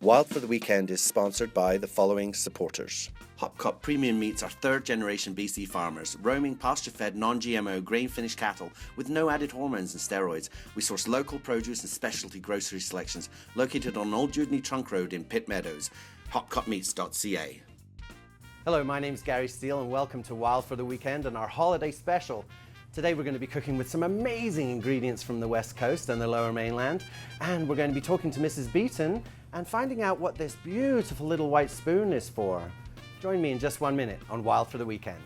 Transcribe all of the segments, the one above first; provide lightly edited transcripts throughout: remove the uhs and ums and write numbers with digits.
Wild for the Weekend is sponsored by the following supporters. Hopcop Premium Meats are third-generation BC farmers, roaming pasture-fed, non-GMO, grain-finished cattle with no added hormones and steroids. We source local produce and specialty grocery selections located on Old Dewdney Trunk Road in Pitt Meadows. hopcopmeats.ca. Hello, my name's Gary Steele and welcome to Wild for the Weekend and our holiday special. Today we're going to be cooking with some amazing ingredients from the West Coast and the Lower Mainland, and we're going to be talking to Mrs. Beaton and finding out what this beautiful little white spoon is for. Join me in just 1 minute on Wild for the Weekend.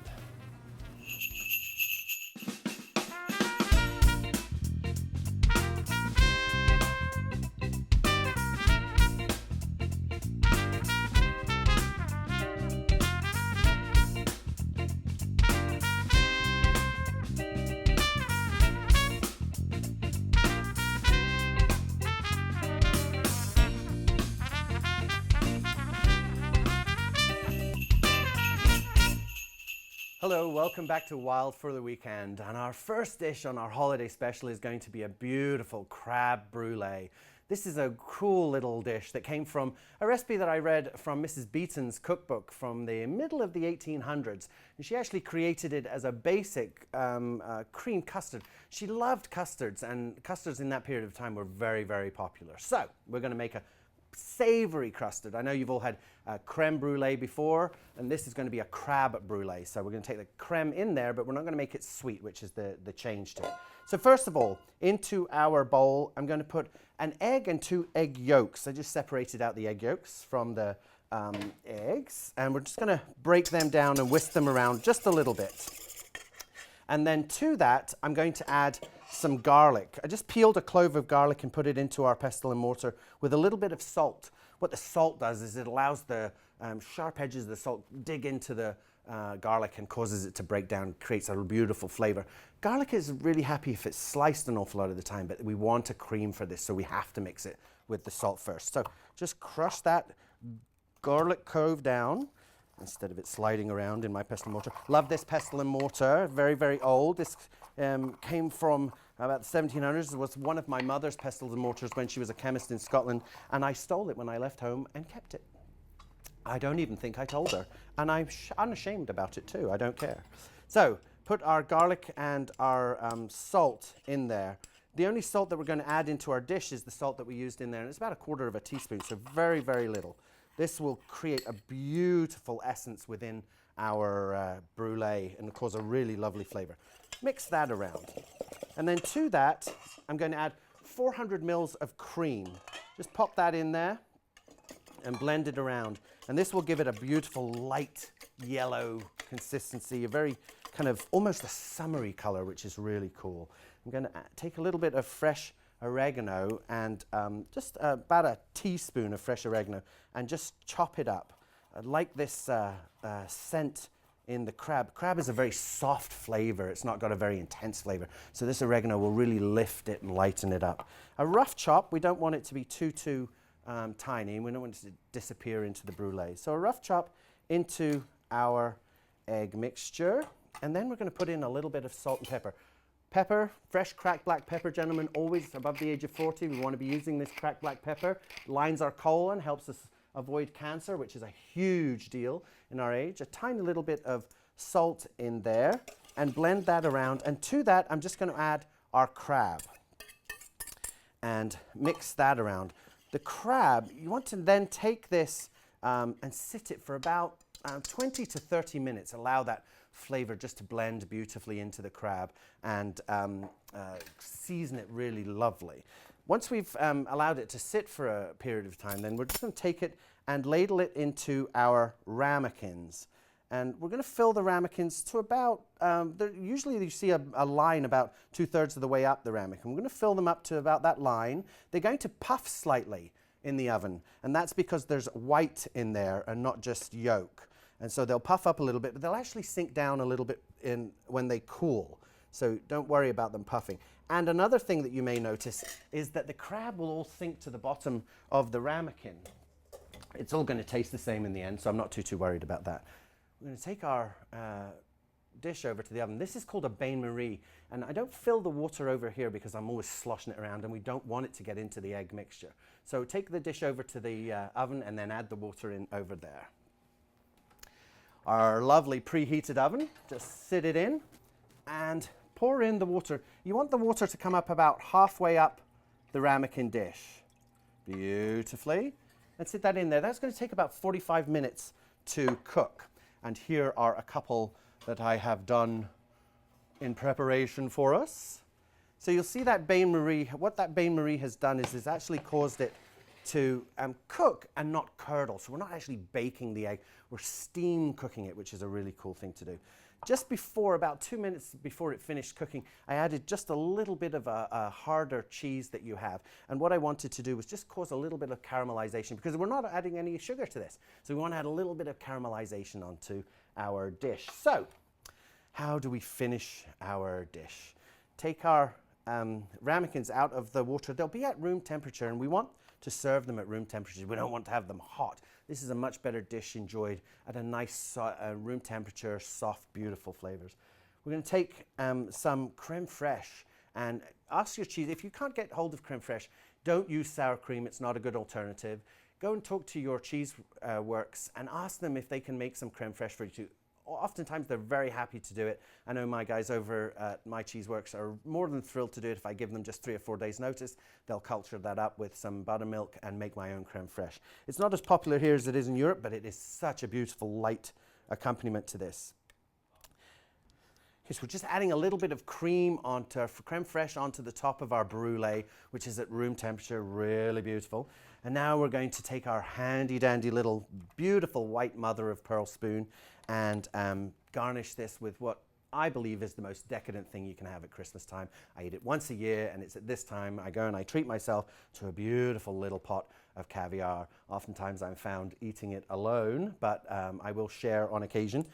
Hello, welcome back to Wild for the Weekend, and our first dish on our holiday special is going to be a beautiful crab brulee. This is a cool little dish that came from a recipe that I read from Mrs. Beaton's cookbook from the middle of the 1800s, and she actually created it as a basic cream custard. She loved custards, and custards in that period of time were very, very popular. So we're going to make a savory custard. I know you've all had creme brulee before, and this is going to be a crab brulee. So we're going to take the creme in there, but we're not going to make it sweet, which is the change to it. So first of all, into our bowl, I'm going to put an egg and 2 egg yolks. I just separated out the egg yolks from the eggs, and we're just going to break them down and whisk them around just a little bit. And then to that, I'm going to add some garlic. I just peeled a clove of garlic and put it into our pestle and mortar with a little bit of salt. What the salt does is it allows the sharp edges of the salt dig into the garlic and causes it to break down, creates a beautiful flavor. Garlic is really happy if it's sliced an awful lot of the time, but we want a cream for this, so we have to mix it with the salt first. So just crush that garlic clove down instead of it sliding around in my pestle and mortar. Love this pestle and mortar, very, very old. This came from about the 1700s. It was one of my mother's pestles and mortars when she was a chemist in Scotland, and I stole it when I left home and kept it. I don't even think I told her, and I'm unashamed about it too. I don't care. So put our garlic and our salt in there. The only salt that we're going to add into our dish is the salt that we used in there, and it's about 1/4 teaspoon, so very, very little. This will create a beautiful essence within our brulee and cause a really lovely flavor. Mix that around. And then to that, I'm going to add 400 mils of cream. Just pop that in there and blend it around. And this will give it a beautiful light yellow consistency, a very kind of almost a summery color, which is really cool. I'm going to take a little bit of fresh oregano and just about a teaspoon of fresh oregano and just chop it up. I like this scent in the crab. Crab is a very soft flavor. It's not got a very intense flavor. So this oregano will really lift it and lighten it up. A rough chop, we don't want it to be too tiny. We don't want it to disappear into the brulee. So a rough chop into our egg mixture. And then we're going to put in a little bit of salt and pepper. Pepper, fresh cracked black pepper, gentlemen, always above the age of 40. We want to be using this cracked black pepper. Lines our colon, helps us avoid cancer, which is a huge deal in our age. A tiny little bit of salt in there and blend that around. And to that, I'm just going to add our crab and mix that around. The crab, you want to then take this and sit it for about 20 to 30 minutes. Allow that flavor just to blend beautifully into the crab and season it really lovely. Once we've allowed it to sit for a period of time, then we're just going to take it and ladle it into our ramekins. And we're going to fill the ramekins to about, usually you see a line about 2/3 of the way up the ramekin. We're going to fill them up to about that line. They're going to puff slightly in the oven, and that's because there's white in there and not just yolk. And so they'll puff up a little bit, but they'll actually sink down a little bit when they cool. So don't worry about them puffing. And another thing that you may notice is that the crab will all sink to the bottom of the ramekin. It's all going to taste the same in the end, so I'm not too worried about that. We're going to take our dish over to the oven. This is called a bain-marie, and I don't fill the water over here because I'm always sloshing it around and we don't want it to get into the egg mixture. So take the dish over to the oven and then add the water in over there. Our lovely preheated oven, just sit it in and pour in the water. You want the water to come up about halfway up the ramekin dish. Beautifully. And sit that in there. That's going to take about 45 minutes to cook. And here are a couple that I have done in preparation for us. So you'll see that bain-marie, what that bain-marie has done is actually caused it to cook and not curdle. So we're not actually baking the egg, we're steam cooking it, which is a really cool thing to do. Just before, about 2 minutes before it finished cooking, I added just a little bit of a harder cheese that you have. And what I wanted to do was just cause a little bit of caramelization because we're not adding any sugar to this. So we want to add a little bit of caramelization onto our dish. So how do we finish our dish? Take our ramekins out of the water. They'll be at room temperature and we want to serve them at room temperature. We don't want to have them hot. This is a much better dish enjoyed at a nice room temperature, soft, beautiful flavors. We're going to take some creme fraiche and ask your cheese. If you can't get hold of creme fraiche, don't use sour cream. It's not a good alternative. Go and talk to your cheese works and ask them if they can make some creme fraiche for you too. Oftentimes they're very happy to do it. I know my guys over at My Cheese Works are more than thrilled to do it. If I give them just 3 or 4 days notice, they'll culture that up with some buttermilk and make my own creme fraiche. It's not as popular here as it is in Europe, but it is such a beautiful light accompaniment to this. Okay, so we're just adding a little bit of cream onto creme fraiche onto the top of our brulee, which is at room temperature, really beautiful. And now we're going to take our handy dandy little beautiful white mother of pearl spoon and garnish this with what I believe is the most decadent thing you can have at Christmas time. I eat it once a year and it's at this time I go and I treat myself to a beautiful little pot of caviar. Oftentimes I'm found eating it alone, but I will share on occasion.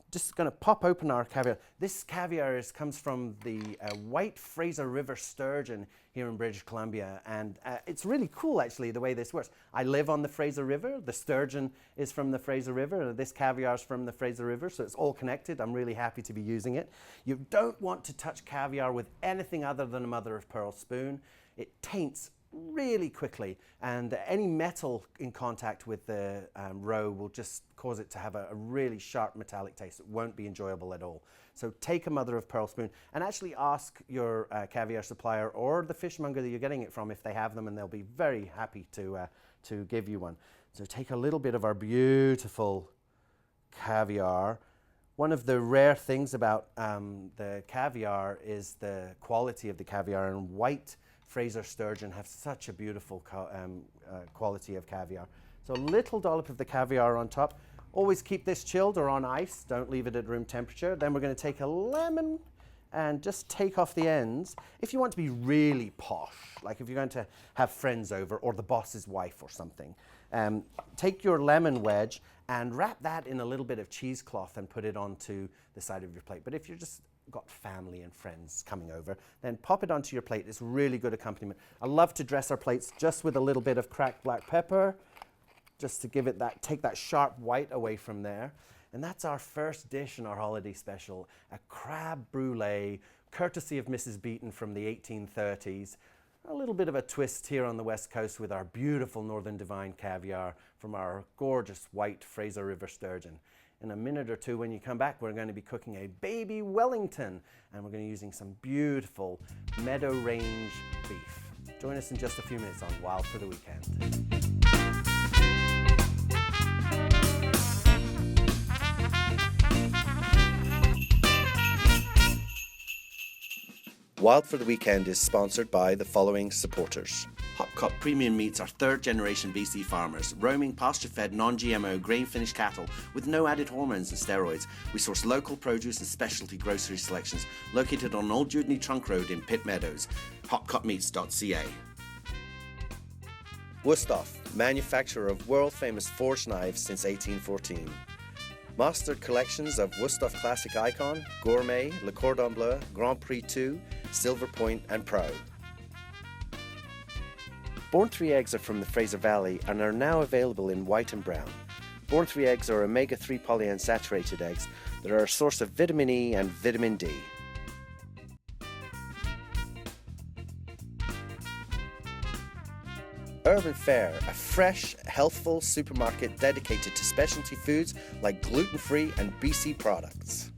Just going to pop open our caviar. This caviar comes from the white Fraser River sturgeon here in British Columbia, and it's really cool actually the way this works. I live on the Fraser River, the sturgeon is from the Fraser River, this caviar is from the Fraser River, so it's all connected. I'm really happy to be using it. You don't want to touch caviar with anything other than a mother of pearl spoon. It taints really quickly, and any metal in contact with the roe will just cause it to have a really sharp metallic taste. It won't be enjoyable at all. So take a mother of pearl spoon and actually ask your caviar supplier or the fishmonger that you're getting it from if they have them, and they'll be very happy to give you one. So take a little bit of our beautiful caviar. One of the rare things about the caviar is the quality of the caviar, and white Fraser sturgeon have such a beautiful quality of caviar. So a little dollop of the caviar on top. Always keep this chilled or on ice. Don't leave it at room temperature. Then we're going to take a lemon and just take off the ends. If you want to be really posh, like if you're going to have friends over or the boss's wife or something, take your lemon wedge and wrap that in a little bit of cheesecloth and put it onto the side of your plate. But if you're just got family and friends coming over, then pop it onto your plate. It's really good accompaniment. I love to dress our plates just with a little bit of cracked black pepper, just to give it that, take that sharp white away from there. And that's our first dish in our holiday special, a crab brulee, courtesy of Mrs. Beaton from the 1830s. A little bit of a twist here on the West Coast with our beautiful Northern Divine caviar from our gorgeous white Fraser River sturgeon. In a minute or two, when you come back, we're going to be cooking a baby Wellington, and we're going to be using some beautiful Meadow Range beef. Join us in just a few minutes on Wild for the Weekend. Wild for the Weekend is sponsored by the following supporters. Hopcop Premium Meats are third-generation BC farmers, roaming pasture-fed, non-GMO, grain-finished cattle with no added hormones and steroids. We source local produce and specialty grocery selections located on Old Dewdney Trunk Road in Pitt Meadows. hopcopmeats.ca. Wusthof, manufacturer of world-famous forged knives since 1814. Mastered collections of Wusthof Classic Icon, Gourmet, Le Cordon Bleu, Grand Prix 2, Silver Point and Pro. Born 3 eggs are from the Fraser Valley and are now available in white and brown. Born-free eggs are omega-3 polyunsaturated eggs that are a source of vitamin E and vitamin D. Urban Fare, a fresh, healthful supermarket dedicated to specialty foods like gluten-free and BC products.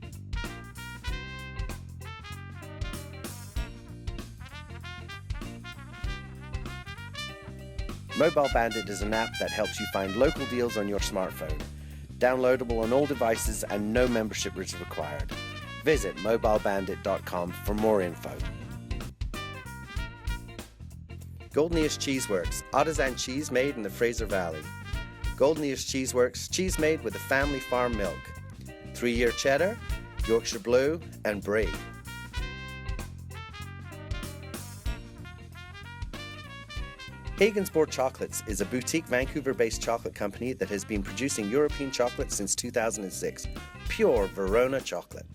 Mobile Bandit is an app that helps you find local deals on your smartphone. Downloadable on all devices and no membership is required. Visit mobilebandit.com for more info. Golden Ears Cheeseworks, artisan cheese made in the Fraser Valley. Golden Ears Cheeseworks, cheese made with a family farm milk. 3-year cheddar, Yorkshire Blue, and Brie. Hagen's Board Chocolates is a boutique Vancouver-based chocolate company that has been producing European chocolate since 2006. Pure Verona chocolate.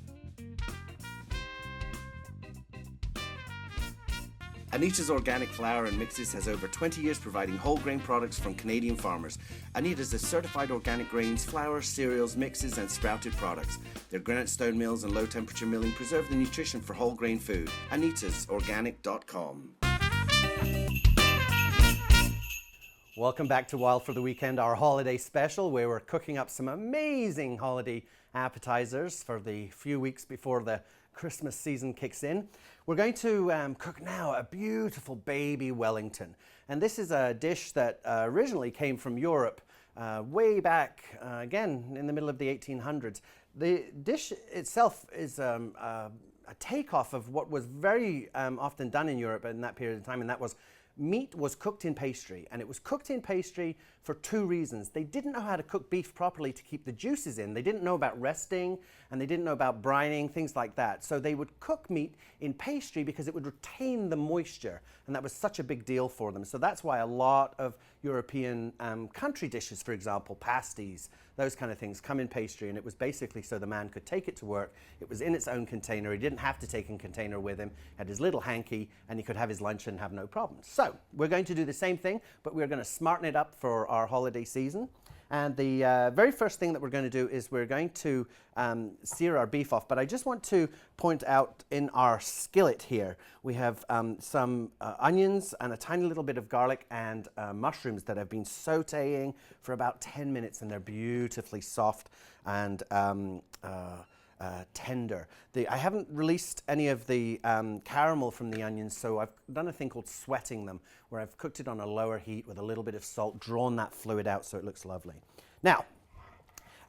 Anita's Organic Flour and Mixes has over 20 years providing whole grain products from Canadian farmers. Anita's is certified organic grains, flour, cereals, mixes, and sprouted products. Their granite stone mills and low temperature milling preserve the nutrition for whole grain food. AnitasOrganic.com. Welcome back to Wild for the Weekend, our holiday special, where we're cooking up some amazing holiday appetizers for the few weeks before the Christmas season kicks in. We're going to cook now a beautiful baby Wellington. And this is a dish that originally came from Europe way back, again, in the middle of the 1800s. The dish itself is a takeoff of what was very often done in Europe in that period of time, and that was meat was cooked in pastry, and it was cooked in pastry for two reasons. They didn't know how to cook beef properly to keep the juices in. They didn't know about resting, and they didn't know about brining, things like that. So they would cook meat in pastry because it would retain the moisture, and that was such a big deal for them. So that's why a lot of European country dishes, for example, pasties, those kind of things, come in pastry, and it was basically so the man could take it to work. It was in its own container. He didn't have to take a container with him, had his little hanky, and he could have his lunch and have no problems. So we're going to do the same thing, but we're going to smarten it up for our holiday season. And the very first thing that we're going to do is we're going to sear our beef off. But I just want to point out in our skillet here, we have some onions and a tiny little bit of garlic and mushrooms that have been sauteing for about 10 minutes, and they're beautifully soft and tender. I haven't released any of the caramel from the onions, so I've done a thing called sweating them, where I've cooked it on a lower heat with a little bit of salt, drawn that fluid out so it looks lovely. Now,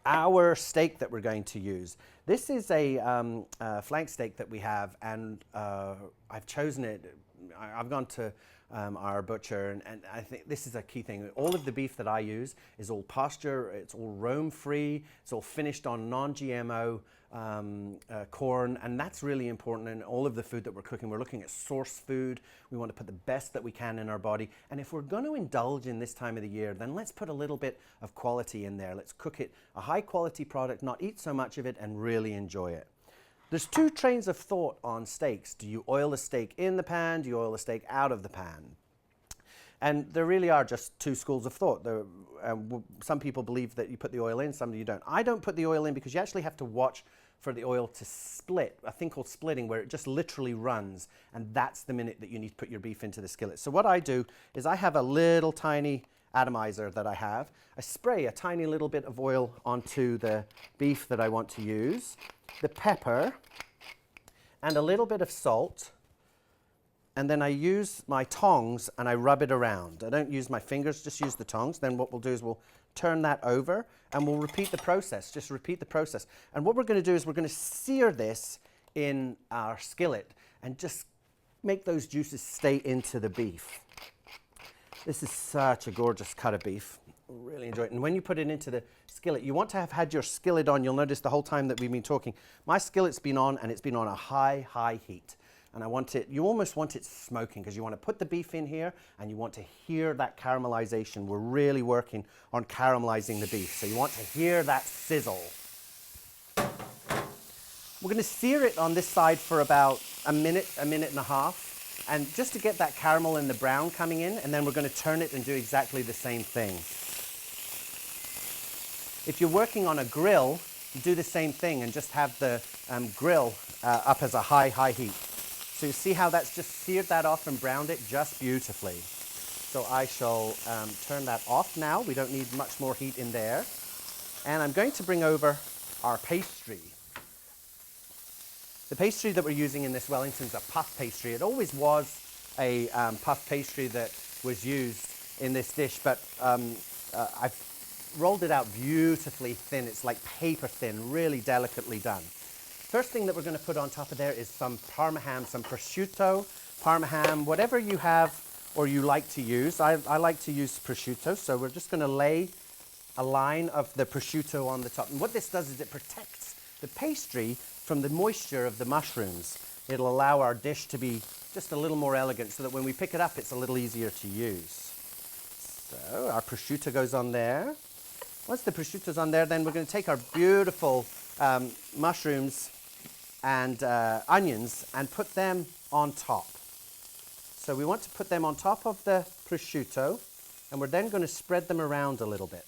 our steak that we're going to use. This is a flank steak that we have, and I've chosen it. I've gone to our butcher, and I think this is a key thing. All of the beef that I use is all pasture, it's all roam-free, it's all finished on non-GMO corn, and that's really important in all of the food that we're cooking. We're looking at source food. We want to put the best that we can in our body, and if we're going to indulge in this time of the year, then let's put a little bit of quality in there. Let's cook it a high quality product, not eat so much of it, and really enjoy it. There's two trains of thought on steaks. Do you oil the steak in the pan? Do you oil the steak out of the pan? And there really are just two schools of thought. Some people believe that you put the oil in, some you don't. I don't put the oil in because you actually have to watch for the oil to split, a thing called splitting, where it just literally runs, and that's the minute that you need to put your beef into the skillet. So what I do is I have a little tiny atomizer that I have. I spray a tiny little bit of oil onto the beef that I want to use, the pepper, and a little bit of salt, and then I use my tongs and I rub it around. I don't use my fingers, just use the tongs. Then what we'll do is we'll turn that over and we'll repeat the process, just repeat the process. And what we're going to do is we're going to sear this in our skillet and just make those juices stay into the beef. This is such a gorgeous cut of beef. Really enjoy it. And when you put it into the skillet, you want to have had your skillet on. You'll notice the whole time that we've been talking, my skillet's been on, and it's been on a high heat. And I want it, you almost want it smoking, because you want to put the beef in here and you want to hear that caramelization. We're really working on caramelizing the beef. So you want to hear that sizzle. We're going to sear it on this side for about a minute and a half. And just to get that caramel and the brown coming in, and then we're going to turn it and do exactly the same thing. If you're working on a grill, do the same thing and just have the grill up as a high heat. So you see how that's just seared that off and browned it just beautifully. So I shall turn that off now. We don't need much more heat in there. And I'm going to bring over our pastry. The pastry that we're using in this Wellington is a puff pastry. It always was a puff pastry that was used in this dish, but I've rolled it out beautifully thin. It's like paper thin, really delicately done. First thing that we're going to put on top of there is some Parma, some prosciutto, Parma ham, whatever you have or you like to use. I like to use prosciutto, so we're just going to lay a line of the prosciutto on the top. And what this does is it protects the pastry from the moisture of the mushrooms. It'll allow our dish to be just a little more elegant so that when we pick it up, it's a little easier to use. So our prosciutto goes on there. Once the prosciutto's on there, then we're going to take our beautiful mushrooms and onions and put them on top. So we want to put them on top of the prosciutto, and we're then going to spread them around a little bit.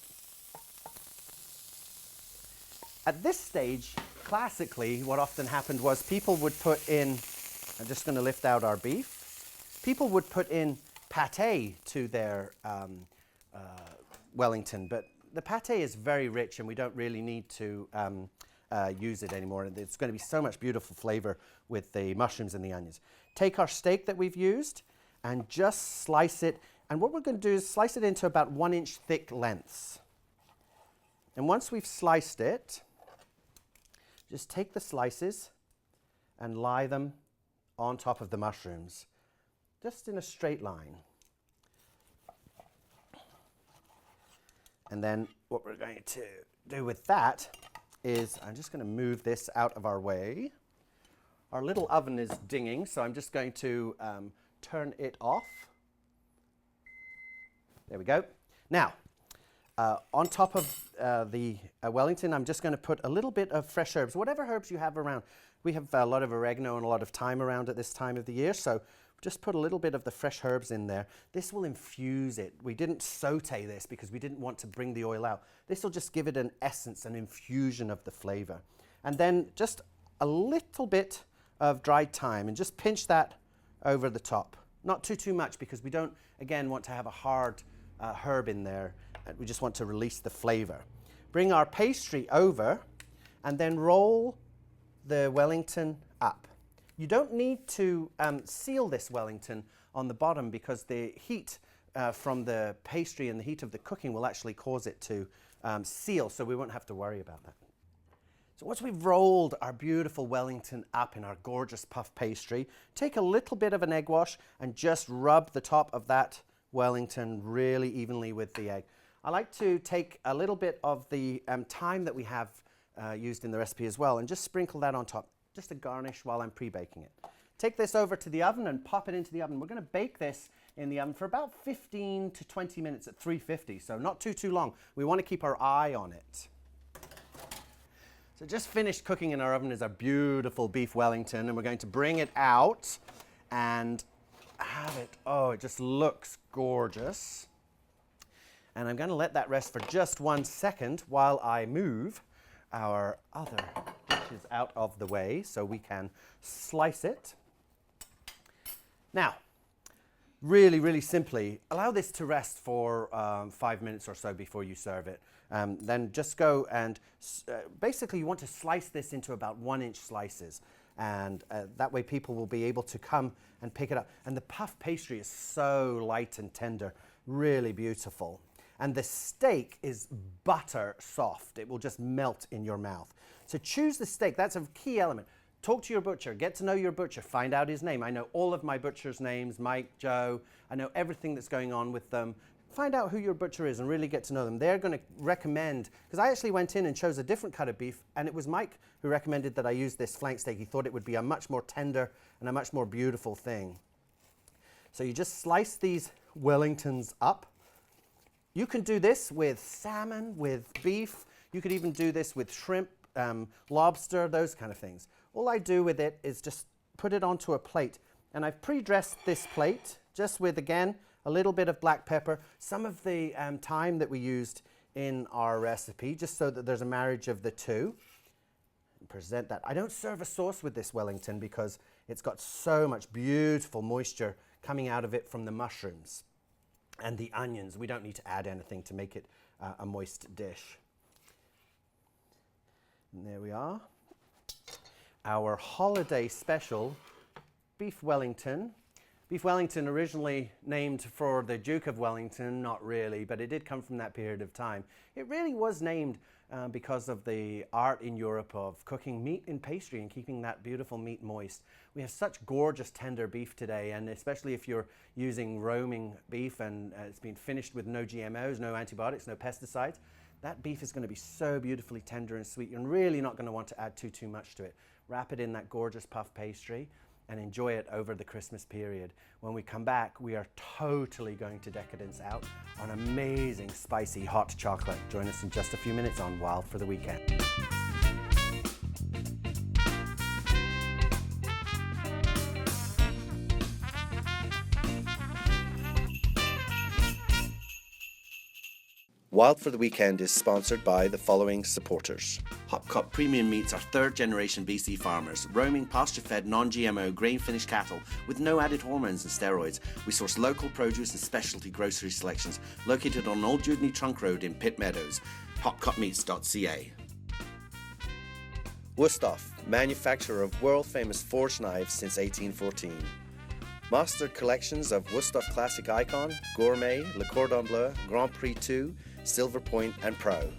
At this stage, classically, what often happened was people would put in, I'm just going to lift out our beef, people would put in pâté to their Wellington, but the pâté is very rich and we don't really need to use it anymore. It's going to be so much beautiful flavor with the mushrooms and the onions. Take our steak that we've used and just slice it, and what we're going to do is slice it into about 1 inch thick lengths. And once we've sliced it, just take the slices and lie them on top of the mushrooms, just in a straight line. And then what we're going to do with that is, I'm just going to move this out of our way. Our little oven is dinging, so I'm just going to turn it off. There we go. Now, on top of the Wellington, I'm just going to put a little bit of fresh herbs, whatever herbs you have around. We have a lot of oregano and a lot of thyme around at this time of the year, so just put a little bit of the fresh herbs in there. This will infuse it. We didn't saute this because we didn't want to bring the oil out. This will just give it an essence, an infusion of the flavor. And then just a little bit of dried thyme and just pinch that over the top. Not too much because we don't, again, want to have a hard herb in there. We just want to release the flavor. Bring our pastry over and then roll the Wellington up. You don't need to seal this Wellington on the bottom because the heat from the pastry and the heat of the cooking will actually cause it to seal, so we won't have to worry about that. So once we've rolled our beautiful Wellington up in our gorgeous puff pastry, take a little bit of an egg wash and just rub the top of that Wellington really evenly with the egg. I like to take a little bit of the thyme that we have used in the recipe as well and just sprinkle that on top, just to garnish while I'm pre-baking it. Take this over to the oven and pop it into the oven. We're going to bake this in the oven for about 15 to 20 minutes at 350, so not too long. We want to keep our eye on it. So just finished cooking in our oven is our beautiful beef Wellington, and we're going to bring it out and have it. Oh, it just looks gorgeous. And I'm going to let that rest for just 1 second while I move our other dishes out of the way so we can slice it. Now, really simply, allow this to rest for 5 minutes or so before you serve it. Then just go and basically you want to slice this into about 1 inch slices, and that way people will be able to come and pick it up. And the puff pastry is so light and tender, really beautiful. And the steak is butter soft. It will just melt in your mouth. So choose the steak. That's a key element. Talk to your butcher. Get to know your butcher. Find out his name. I know all of my butcher's names, Mike, Joe. I know everything that's going on with them. Find out who your butcher is and really get to know them. They're going to recommend, because I actually went in and chose a different cut of beef, and it was Mike who recommended that I use this flank steak. He thought it would be a much more tender and a much more beautiful thing. So you just slice these Wellingtons up. You can do this with salmon, with beef. You could even do this with shrimp, lobster, those kind of things. All I do with it is just put it onto a plate. And I've pre-dressed this plate just with, again, a little bit of black pepper. Some of the thyme that we used in our recipe, just so that there's a marriage of the two. Present that. I don't serve a sauce with this Wellington because it's got so much beautiful moisture coming out of it from the mushrooms and the onions. We don't need to add anything to make it a moist dish. And there we are. Our holiday special beef Wellington. Beef Wellington, originally named for the Duke of Wellington, not really, but it did come from that period of time. It really was named because of the art in Europe of cooking meat in pastry and keeping that beautiful meat moist. We have such gorgeous tender beef today, and especially if you're using roaming beef and it's been finished with no GMOs, no antibiotics, no pesticides, that beef is going to be so beautifully tender and sweet. You're really not going to want to add too much to it. Wrap it in that gorgeous puff pastry and enjoy it over the Christmas period. When we come back, we are totally going to decadence out on amazing spicy hot chocolate. Join us in just a few minutes on Wild for the Weekend. Wild for the Weekend is sponsored by the following supporters. Hopcop Premium Meats are third-generation BC farmers, roaming pasture-fed, non-GMO, grain-finished cattle with no added hormones and steroids. We source local produce and specialty grocery selections located on Old Dewdney Trunk Road in Pitt Meadows. hopcopmeats.ca. Wusthof, manufacturer of world-famous forged knives since 1814. Mastered collections of Wusthof Classic Icon, Gourmet, Le Cordon Bleu, Grand Prix 2, Silver Point and Pro.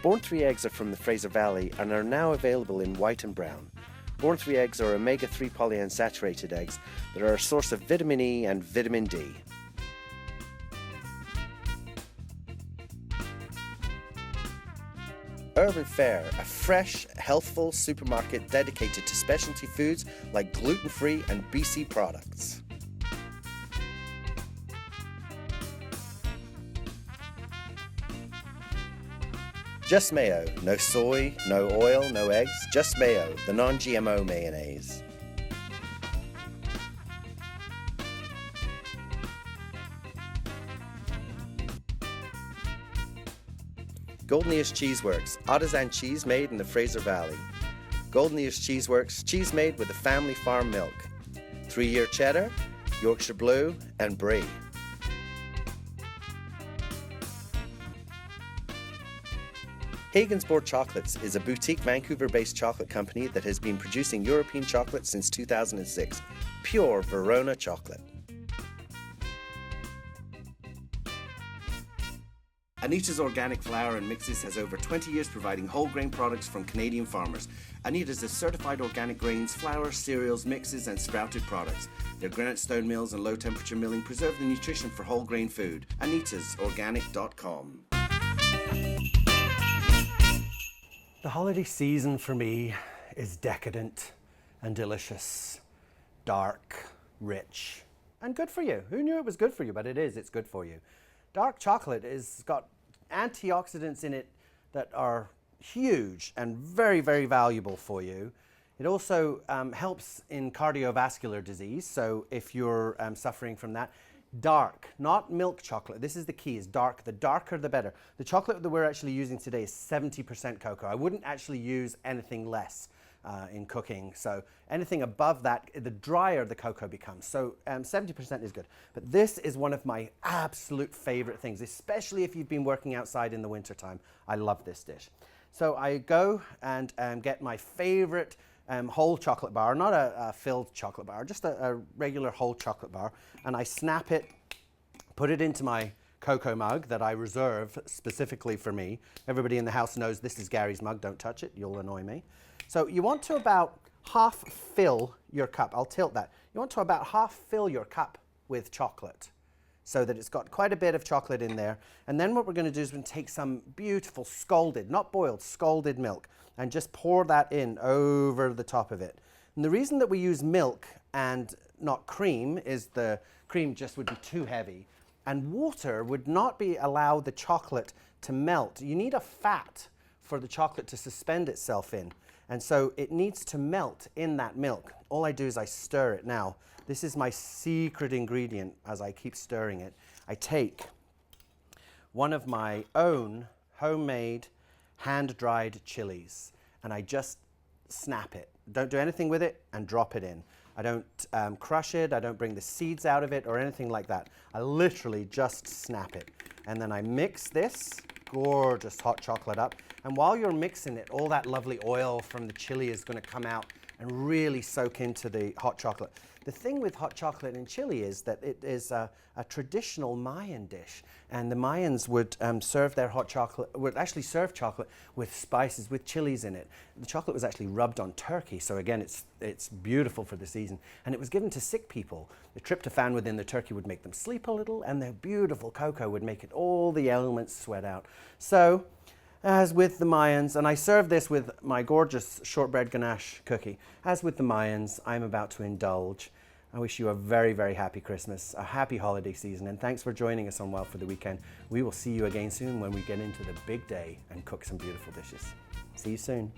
Born 3 eggs are from the Fraser Valley and are now available in white and brown. Born 3 eggs are omega-3 polyunsaturated eggs that are a source of vitamin E and vitamin D. Urban Fare, a fresh, healthful supermarket dedicated to specialty foods like gluten-free and BC products. Just Mayo, no soy, no oil, no eggs, just Mayo, the non-GMO mayonnaise. Golden Ears Cheeseworks, artisan cheese made in the Fraser Valley. Golden Ears Cheeseworks, cheese made with the family farm milk. 3-year cheddar, Yorkshire Blue, and Brie. Hagen's Board Chocolates is a boutique Vancouver-based chocolate company that has been producing European chocolate since 2006. Pure Verona chocolate. Anita's Organic Flour and Mixes has over 20 years providing whole grain products from Canadian farmers. Anita's is certified organic grains, flour, cereals, mixes and sprouted products. Their granite stone mills and low temperature milling preserve the nutrition for whole grain food. AnitasOrganic.com. The holiday season for me is decadent and delicious, dark, rich, and good for you. Who knew it was good for you? But it is, it's good for you. Dark chocolate has got antioxidants in it that are huge and very, very valuable for you. It also helps in cardiovascular disease, so if you're suffering from that. Dark, not milk chocolate. This is the key, is dark. The darker, the better. The chocolate that we're actually using today is 70% cocoa. I wouldn't actually use anything less in cooking. So anything above that, the drier the cocoa becomes. So 70% is good. But this is one of my absolute favorite things, especially if you've been working outside in the wintertime. I love this dish. So I go and get my favorite whole chocolate bar, not a filled chocolate bar, just a regular whole chocolate bar, and I snap it, put it into my cocoa mug that I reserve specifically for me. Everybody in the house knows this is Gary's mug, don't touch it, you'll annoy me. So you want to about half fill your cup, I'll tilt that. You want to about half fill your cup with chocolate so that it's got quite a bit of chocolate in there. And then what we're going to do is we're going to take some beautiful scalded, not boiled, scalded milk, and just pour that in over the top of it. And the reason that we use milk and not cream is the cream just would be too heavy. And water would not allow the chocolate to melt. You need a fat for the chocolate to suspend itself in. And so it needs to melt in that milk. All I do is I stir it now. This is my secret ingredient as I keep stirring it. I take one of my own homemade hand-dried chilies, and I just snap it. Don't do anything with it and drop it in. I don't crush it, I don't bring the seeds out of it or anything like that. I literally just snap it. And then I mix this gorgeous hot chocolate up. And while you're mixing it, all that lovely oil from the chili is going to come out and really soak into the hot chocolate. The thing with hot chocolate and chili is that it is a traditional Mayan dish, and the Mayans would serve their hot chocolate, would actually serve chocolate with spices, with chilies in it. The chocolate was actually rubbed on turkey, so again, it's beautiful for the season. And it was given to sick people. The tryptophan within the turkey would make them sleep a little, and the beautiful cocoa would make it all the elements sweat out. So, as with the Mayans, and I serve this with my gorgeous shortbread ganache cookie. As with the Mayans, I'm about to indulge. I wish you a very, very happy Christmas, a happy holiday season, and thanks for joining us on Wild for the Weekend. We will see you again soon when we get into the big day and cook some beautiful dishes. See you soon.